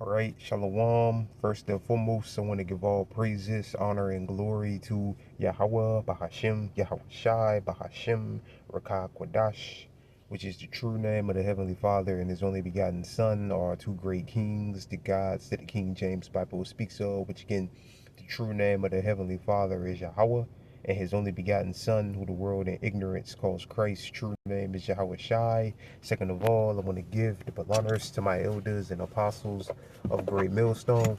All right, Shalom. First and foremost, I want to give all praises, honor, and glory to Yahweh, Bahashim, Yahweh Shai, Bahashim, Rakah Kwadash, which is the true name of the Heavenly Father and His only begotten Son, are two great kings, the gods that the King James Bible speaks of, which again, the true name of the Heavenly Father is Yahweh, and His only begotten Son, who the world in ignorance calls Christ. True name is Yahweh Shai. Second of all, I want to give the honors to my elders and apostles of Great Millstone,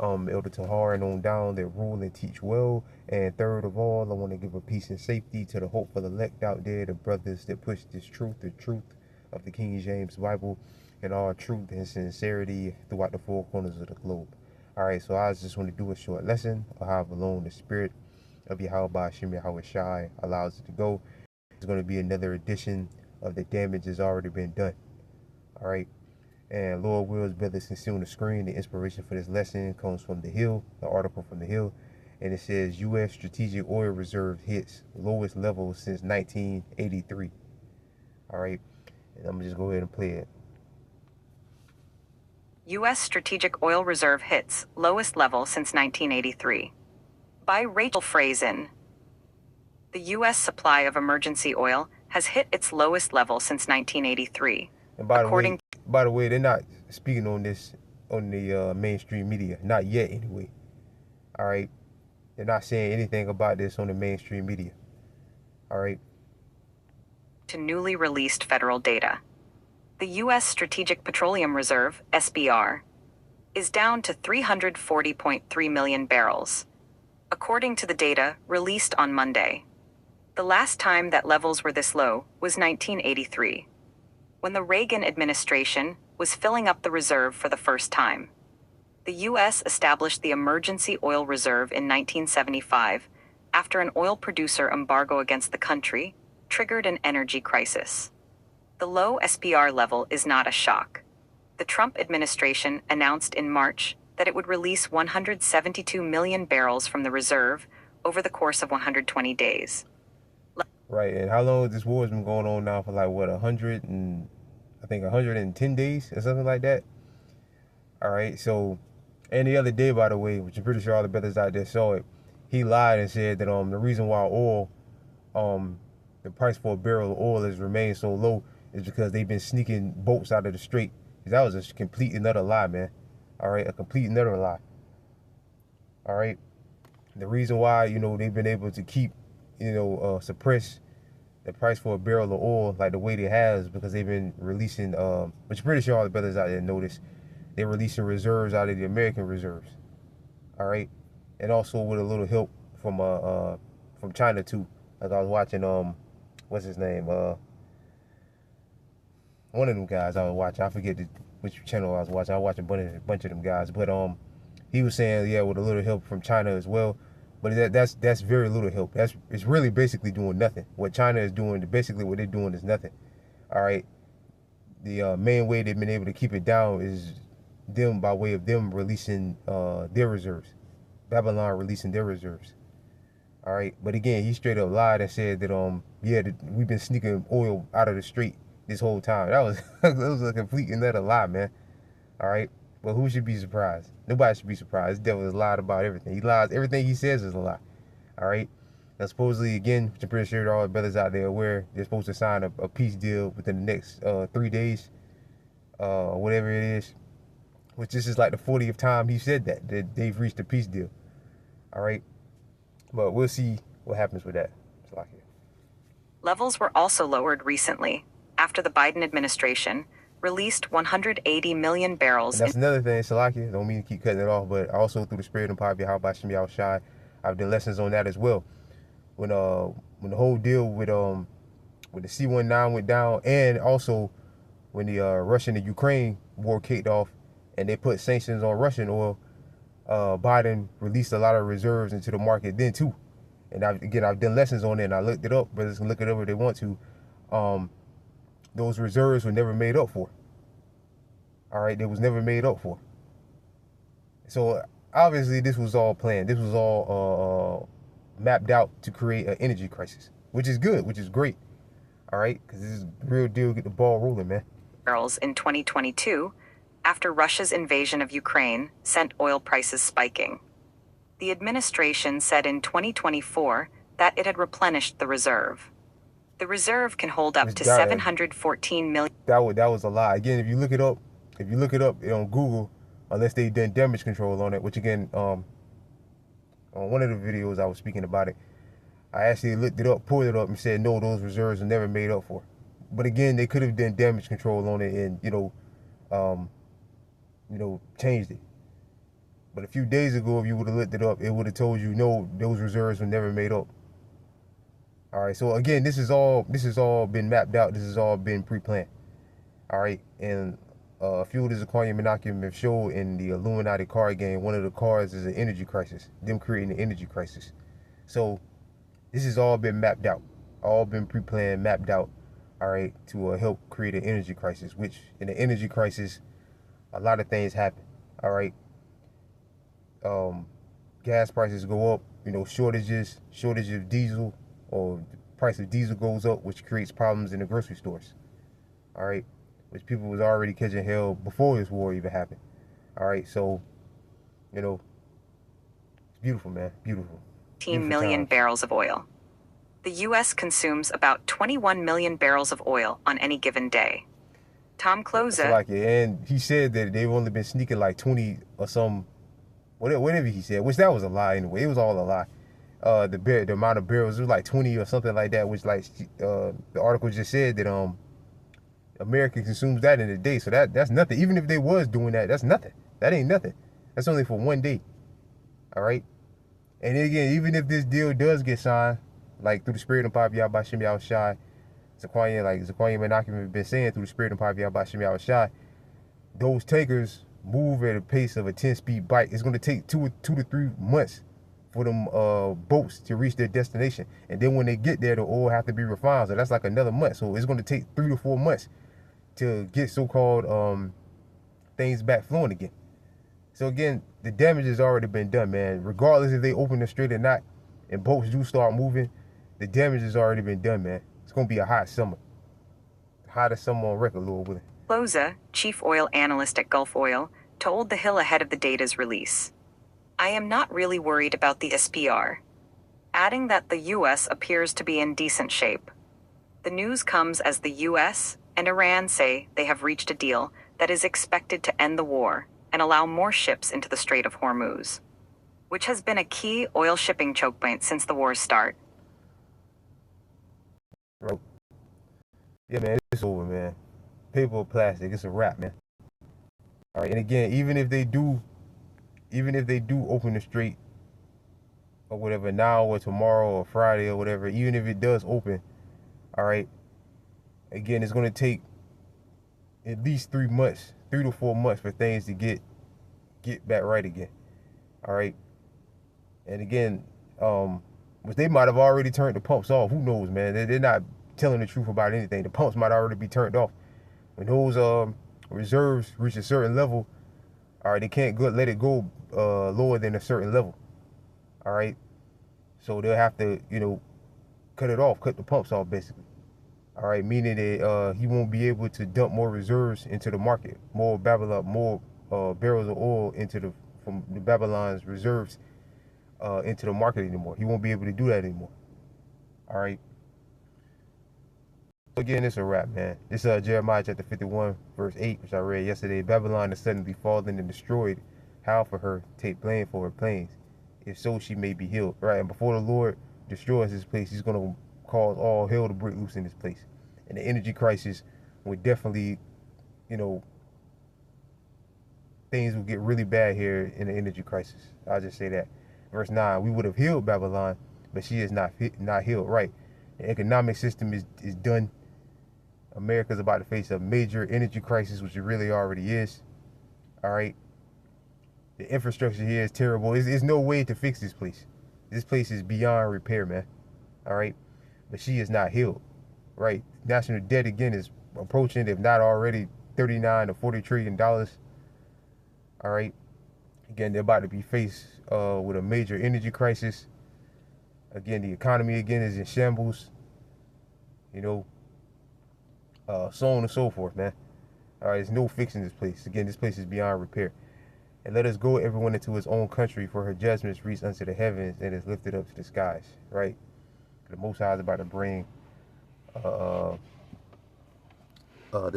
Elder Tahar and on down that rule and teach well. And third of all, I want to give a peace and safety to the hopeful elect out there, the brothers that push this truth, the truth of the King James Bible, and all truth and sincerity throughout the four corners of the globe. All right, so I just want to do a short lesson of how alone the spirit of Yahweh Shem Yahweh Shai allows it to go. It's going to be another edition of the damage has already been done. All right. And Lord wills, brothers can see on the screen, the inspiration for this lesson comes from The Hill, the article from The Hill. And it says, U.S. Strategic Oil Reserve hits lowest level since 1983. All right. And I'm going to just go ahead and play it. U.S. Strategic Oil Reserve hits lowest level since 1983. By Rachel Frazen. The U.S. supply of emergency oil has hit its lowest level since 1983. And by the way, they're not speaking on this on the mainstream media. Not yet, anyway. All right. They're not saying anything about this on the mainstream media. All right. To newly released federal data. The U.S. Strategic Petroleum Reserve, SPR, is down to 340.3 million barrels, according to the data released on Monday. The last time that levels were this low was 1983, when the Reagan administration was filling up the reserve for the first time. The U.S. established the Emergency Oil Reserve in 1975 after an oil producer embargo against the country triggered an energy crisis. The low SPR level is not a shock. The Trump administration announced in March that it would release 172 million barrels from the reserve over the course of 120 days. Right, and how long has this war been going on now? For like what, 110 days or something like that. All right, so, and the other day, by the way, which I'm pretty sure all the brothers out there saw it, he lied and said that the reason why oil, the price for a barrel of oil has remained so low is because they've been sneaking boats out of the strait. That was a complete and utter lie, man. All right, a complete and utter lie. All right, the reason why they've been able to keep suppress the price for a barrel of oil like the way they has because they've been releasing, which I'm pretty sure all the brothers out there notice, they're releasing reserves out of the American reserves. All right, and also with a little help from China too. Like I was watching what's his name, one of them guys I was watching. I forget which channel I was watching. I was watching a bunch of them guys, but he was saying, yeah, with a little help from China as well. But that's very little help. It's really basically doing nothing. What China is doing, basically what they're doing is nothing. All right. The main way they've been able to keep it down is them by way of them releasing their reserves. Babylon releasing their reserves. All right. But again, he straight up lied and said that we've been sneaking oil out of the strait this whole time. That was a complete and utter lie, man. All right. But who should be surprised? Nobody should be surprised. This devil has lied about everything. He lies. Everything he says is a lie. All right. Now, supposedly, again, which I'm pretty sure all the brothers out there aware, they're supposed to sign a peace deal within the next 3 days, whatever it is. Which this is like the 40th time he said that they've reached a peace deal. All right. But we'll see what happens with that. Levels were also lowered recently after the Biden administration released 180 million barrels. And that's another thing, Salakia. Don't mean to keep cutting it off, but also through the spirit and power of Yahweh Shem Yahweh Shai, I've done lessons on that as well. When the whole deal with the C-19 went down, and also when the Russian and Ukraine war kicked off, and they put sanctions on Russian oil, Biden released a lot of reserves into the market then too. And I've done lessons on it, and I looked it up. Brothers can look it up if they want to. Those reserves were never made up for. All right, they was never made up for. So obviously this was all planned. This was all mapped out to create an energy crisis, which is good, which is great. All right, because this is real deal. Get the ball rolling, man. Barrels in 2022, after Russia's invasion of Ukraine sent oil prices spiking. The administration said in 2024 that it had replenished the reserve. The reserve can hold up to 714 million. That was a lie. Again, if you look it up on Google, unless they done damage control on it, which again, on one of the videos I was speaking about it, I actually looked it up, pulled it up, and said no, those reserves are never made up for. But again, they could have done damage control on it and changed it. But a few days ago, if you would have looked it up, it would have told you no, those reserves were never made up. All right, so again, this is all been mapped out. This has all been pre-planned. All right, and a few of the Zaquanian Menachem have showed in the Illuminati card game. One of the cards is an energy crisis. Them creating an energy crisis. So this has all been mapped out, all been pre-planned, mapped out. All right, to help create an energy crisis. Which in an energy crisis, a lot of things happen. All right. Gas prices go up. Shortages of diesel, or the price of diesel goes up, which creates problems in the grocery stores. All right, which people was already catching hell before this war even happened. All right, so it's beautiful, man, beautiful. 18 million barrels of oil. The U.S. consumes about 21 million barrels of oil on any given day. Tom Closa. Like it. And he said that they've only been sneaking like 20 or some, whatever he said, which that was a lie anyway. It was all a lie. The amount of barrels, it was like 20 or something like that, which like the article just said that America consumes that in a day. So that's nothing. Even if they was doing that, that's nothing. That ain't nothing. That's only for one day. All right. And again, even if this deal does get signed, like through the spirit of Papa Yah Bashim Yahushai, Zaquanian Menachem have been saying through the spirit of Papa Yah Bashim Yahushai, those tankers move at a pace of a 10-speed bike. It's going to take two to 3 months for them boats to reach their destination. And then when they get there, the oil have to be refined. So that's like another month. So it's going to take 3 to 4 months to get so-called things back flowing again. So again, the damage has already been done, man. Regardless if they open the strait or not, and boats do start moving, the damage has already been done, man. It's going to be a hot summer. Hottest summer on record, Lord willing. Closa, chief oil analyst at Gulf Oil, told The Hill ahead of the data's release, "I am not really worried about the SPR," adding that the U.S. appears to be in decent shape. The news comes as the U.S. and Iran say they have reached a deal that is expected to end the war and allow more ships into the Strait of Hormuz, which has been a key oil shipping choke point since the war's start. Right. Yeah, man, it's over, man. Paper or plastic, it's a wrap, man. All right, and again, even if they do open the strait or whatever now or tomorrow or Friday or whatever, even if it does open, all right, again, it's going to take at least 3 months, 3 to 4 months for things to get back right again. All right. And again, which they might have already turned the pumps off. Who knows, man? They're not telling the truth about anything. The pumps might already be turned off. When those reserves reach a certain level, all right, they can't let it go lower than a certain level. All right. So they'll have to, cut it off, cut the pumps off, basically. All right, meaning that he won't be able to dump more reserves into the market, more barrels of oil from the Babylon's reserves into the market anymore. He won't be able to do that anymore. All right. Again, it's a wrap, man. This is Jeremiah chapter 51, verse 8, which I read yesterday. Babylon is suddenly fallen and destroyed. How for her take blame for her planes? If so, she may be healed. Right, and before the Lord destroys this place, he's going to cause all hell to break loose in this place. And the energy crisis would definitely, things will get really bad here in the energy crisis. I'll just say that. Verse 9, we would have healed Babylon, but she is not healed. Right. The economic system is done. America's about to face a major energy crisis, which it really already is. All right. The infrastructure here is terrible. There's no way to fix this place. This place is beyond repair, man. All right. But she is not healed. Right. National debt again is approaching, if not already, $39 to $40 trillion. All right. Again, they're about to be faced with a major energy crisis. Again, the economy again is in shambles. So on and so forth, man. All right, there's no fixing this place. Again, this place is beyond repair. And let us go everyone into his own country, for her judgments reach unto the heavens and is lifted up to the skies. Right? The Most High is about to bring the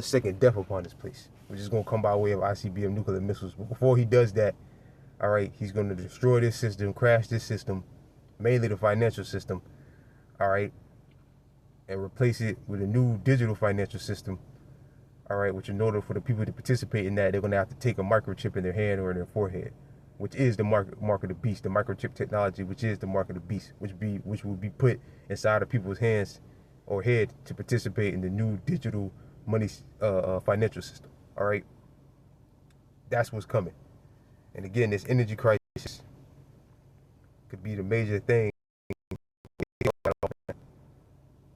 second death upon this place, which is going to come by way of ICBM nuclear missiles. But before he does that, all right, he's going to destroy this system, crash this system, mainly the financial system, all right, and replace it with a new digital financial system, all right, which in order for the people to participate in that, they're going to have to take a microchip in their hand or in their forehead, which is the mark of the beast, the microchip technology, which is the mark of the beast, which will be put inside of people's hands or head to participate in the new digital money financial system. All right, that's what's coming. And again, this energy crisis could be the major thing.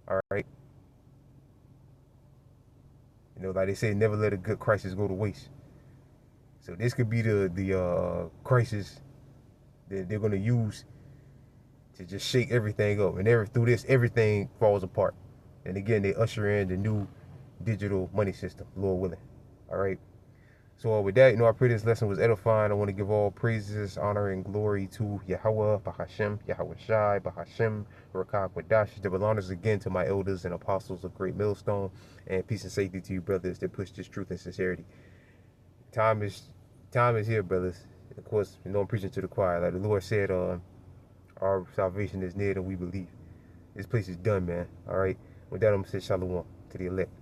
All right, you know, like they say, never let a good crisis go to waste. So this could be the crisis that they're gonna use to just shake everything up, and through this, everything falls apart. And again, they usher in the new digital money system, Lord willing. All right. So with that, you know, I pray this lesson was edifying. I want to give all praises, honor, and glory to Yahweh, Bahashem, Yahweh Shai, Bahashem, Rakak Wadash. Double honors again to my elders and apostles of Great Millstone, and peace and safety to you, brothers, that push this truth and sincerity. Time is here, brothers. Of course, you know, I'm preaching to the choir. Like the Lord said, our salvation is near and we believe. This place is done, man. All right. With that, I'm going to say shalom to the elect.